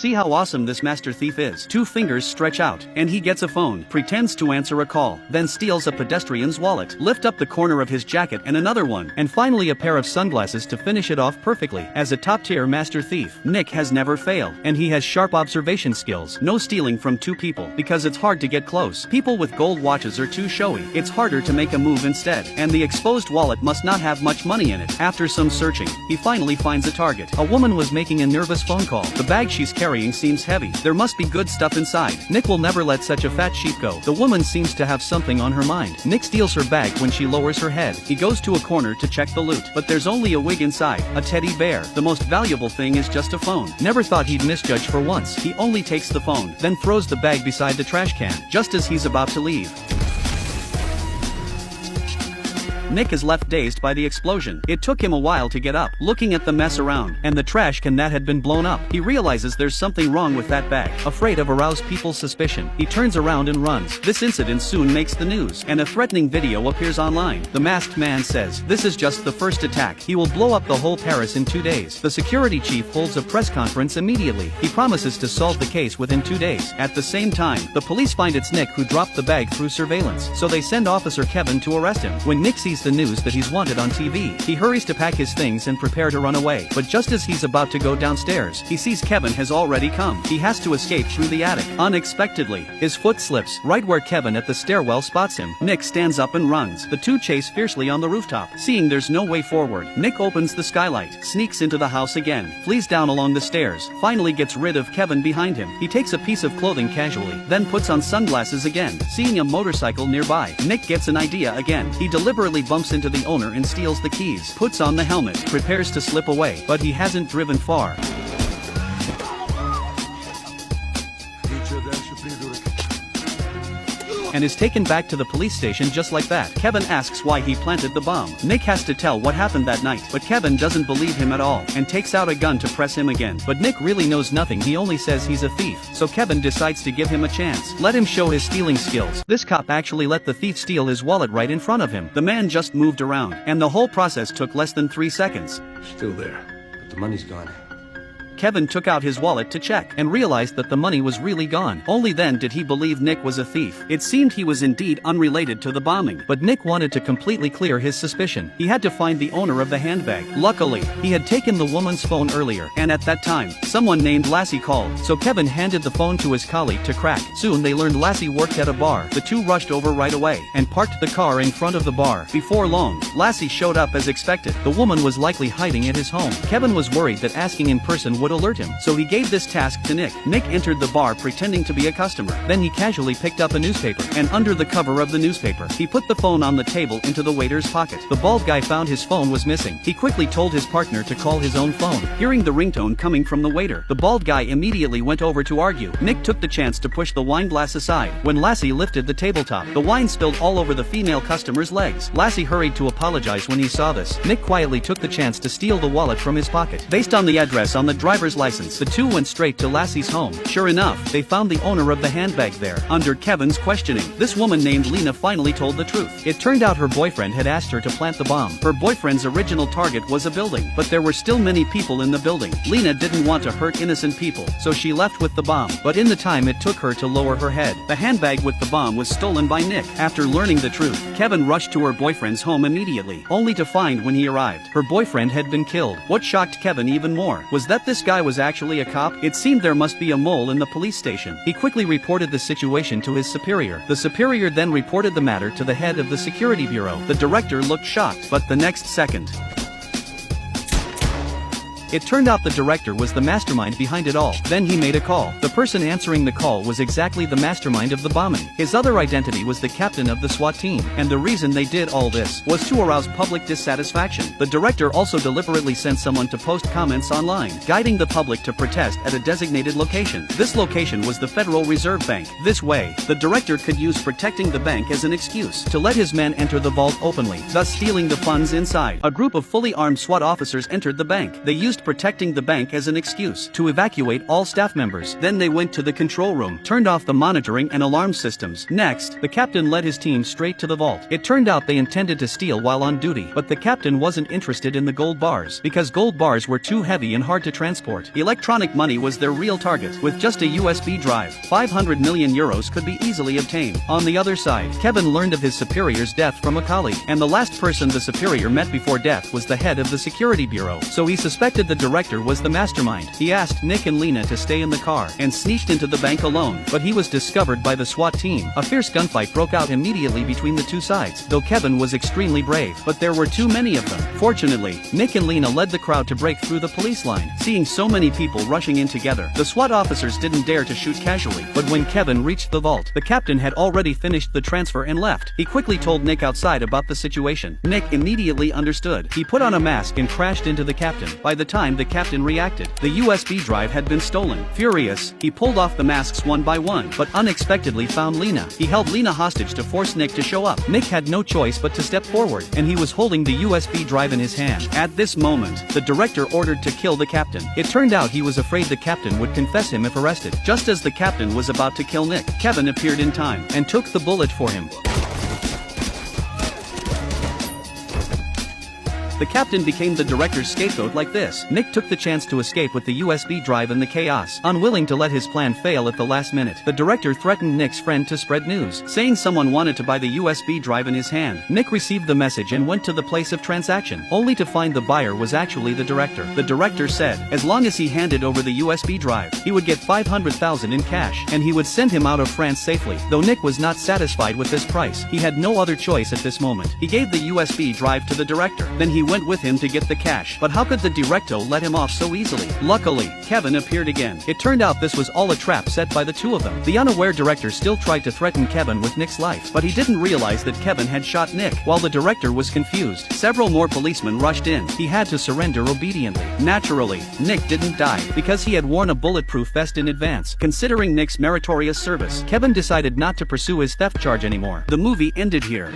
See how awesome this master thief is. 2 fingers stretch out, and he gets a phone, pretends to answer a call, then steals a pedestrian's wallet, lift up the corner of his jacket and another one, and finally a pair of sunglasses to finish it off perfectly. As a top-tier master thief, Nick has never failed, and he has sharp observation skills. No stealing from 2 people, because it's hard to get close. People with gold watches are too showy. It's harder to make a move instead, and the exposed wallet must not have much money in it. After some searching, he finally finds a target. A woman was making a nervous phone call. The bag she's carrying seems heavy. There must be good stuff inside. Nick will never let such a fat sheep go. The woman seems to have something on her mind. Nick steals her bag when she lowers her head. He goes to a corner to check the loot, but there's only a wig inside, a teddy bear. The most valuable thing is just a phone. Never thought he'd misjudge for once. He only takes the phone, then throws the bag beside the trash can, just as he's about to leave. Nick is left dazed by the explosion. It took him a while to get up, looking at the mess around, and the trash can that had been blown up. He realizes there's something wrong with that bag. Afraid of arouse people's suspicion, he turns around and runs. This incident soon makes the news, and a threatening video appears online. The masked man says, "This is just the first attack. He will blow up the whole Paris in 2 days." The security chief holds a press conference immediately. He promises to solve the case within 2 days. At the same time, the police find it's Nick who dropped the bag through surveillance, so they send Officer Kevin to arrest him. When Nick sees the news that he's wanted on TV, he hurries to pack his things and prepare to run away. But just as he's about to go downstairs, he sees Kevin has already come. He has to escape through the attic. Unexpectedly, his foot slips, right where Kevin at the stairwell spots him. Nick stands up and runs. The two chase fiercely on the rooftop. Seeing there's no way forward, Nick opens the skylight, sneaks into the house again, flees down along the stairs, finally gets rid of Kevin behind him. He takes a piece of clothing casually, then puts on sunglasses again. Seeing a motorcycle nearby, Nick gets an idea again. He deliberately bumps into the owner and steals the keys, puts on the helmet, prepares to slip away, but he hasn't driven far. And is taken back to the police station just like that. Kevin asks why he planted the bomb. Nick has to tell what happened that night, but Kevin doesn't believe him at all, and takes out a gun to press him again. But Nick really knows nothing, he only says he's a thief, so Kevin decides to give him a chance. Let him show his stealing skills. This cop actually let the thief steal his wallet right in front of him. The man just moved around, and the whole process took less than 3 seconds. Still there, but the money's gone. Kevin took out his wallet to check, and realized that the money was really gone. Only then did he believe Nick was a thief. It seemed he was indeed unrelated to the bombing, but Nick wanted to completely clear his suspicion. He had to find the owner of the handbag. Luckily, he had taken the woman's phone earlier, and at that time, someone named Lassie called, so Kevin handed the phone to his colleague to crack. Soon they learned Lassie worked at a bar. The two rushed over right away, and parked the car in front of the bar. Before long, Lassie showed up as expected. The woman was likely hiding at his home. Kevin was worried that asking in person would alert him, so he gave this task to Nick. Nick entered the bar pretending to be a customer. Then he casually picked up a newspaper, and under the cover of the newspaper, he put the phone on the table into the waiter's pocket. The bald guy found his phone was missing. He quickly told his partner to call his own phone. Hearing the ringtone coming from the waiter, the bald guy immediately went over to argue. Nick took the chance to push the wine glass aside. When Lassie lifted the tabletop, the wine spilled all over the female customer's legs. Lassie hurried to apologize when he saw this. Nick quietly took the chance to steal the wallet from his pocket. Based on the address on the driver's license, the two went straight to Lassie's home. Sure enough, they found the owner of the handbag there. Under Kevin's questioning, this woman named Lena finally told the truth. It turned out her boyfriend had asked her to plant the bomb. Her boyfriend's original target was a building, but there were still many people in the building. Lena didn't want to hurt innocent people, so she left with the bomb. But in the time it took her to lower her head, the handbag with the bomb was stolen by Nick. After learning the truth, Kevin rushed to her boyfriend's home immediately, only to find when he arrived, her boyfriend had been killed. What shocked Kevin even more was that this guy was actually a cop. It seemed there must be a mole in the police station. He quickly reported the situation to his superior. The superior then reported the matter to the head of the security bureau. The director looked shocked, but the next second, it turned out the director was the mastermind behind it all. Then he made a call. The person answering the call was exactly the mastermind of the bombing. His other identity was the captain of the SWAT team, and the reason they did all this was to arouse public dissatisfaction. The director also deliberately sent someone to post comments online, guiding the public to protest at a designated location. This location was the Federal Reserve Bank. This way, the director could use protecting the bank as an excuse to let his men enter the vault openly, thus stealing the funds inside. A group of fully armed SWAT officers entered the bank. They used used protecting the bank as an excuse to evacuate all staff members. Then they went to the control room, turned off the monitoring and alarm systems. Next, the captain led his team straight to the vault. It turned out they intended to steal while on duty, but the captain wasn't interested in the gold bars because gold bars were too heavy and hard to transport. Electronic money was their real target. With just a USB drive, 500 million euros could be easily obtained. On the other side, Kevin learned of his superior's death from a colleague, and the last person the superior met before death was the head of the security bureau, so he suspected the director was the mastermind. He asked Nick and Lena to stay in the car and sneaked into the bank alone, but he was discovered by the SWAT team. A fierce gunfight broke out immediately between the two sides, though Kevin was extremely brave, but there were too many of them. Fortunately, Nick and Lena led the crowd to break through the police line. Seeing so many people rushing in together, the SWAT officers didn't dare to shoot casually, but when Kevin reached the vault, the captain had already finished the transfer and left. He quickly told Nick outside about the situation. Nick immediately understood. He put on a mask and crashed into the captain. By the time the captain reacted, the USB drive had been stolen. Furious, he pulled off the masks one by one, but unexpectedly found Lena. He held Lena hostage to force Nick to show up. Nick had no choice but to step forward, and he was holding the USB drive in his hand. At this moment, the director ordered to kill the captain. It turned out he was afraid the captain would confess him if arrested. Just as the captain was about to kill Nick, Kevin appeared in time and took the bullet for him. The captain became the director's scapegoat like this. Nick took the chance to escape with the USB drive in the chaos. Unwilling to let his plan fail at the last minute, the director threatened Nick's friend to spread news, saying someone wanted to buy the USB drive in his hand. Nick received the message and went to the place of transaction, only to find the buyer was actually the director. The director said, as long as he handed over the USB drive, he would get 500,000 in cash, and he would send him out of France safely. Though Nick was not satisfied with this price, he had no other choice at this moment. He gave the USB drive to the director. Then he went with him to get the cash. But how could the director let him off so easily? Luckily, Kevin appeared again. It turned out this was all a trap set by the two of them. The unaware director still tried to threaten Kevin with Nick's life, but he didn't realize that Kevin had shot Nick. While the director was confused, several more policemen rushed in. He had to surrender obediently. Naturally, Nick didn't die because he had worn a bulletproof vest in advance. Considering Nick's meritorious service, Kevin decided not to pursue his theft charge anymore. The movie ended here.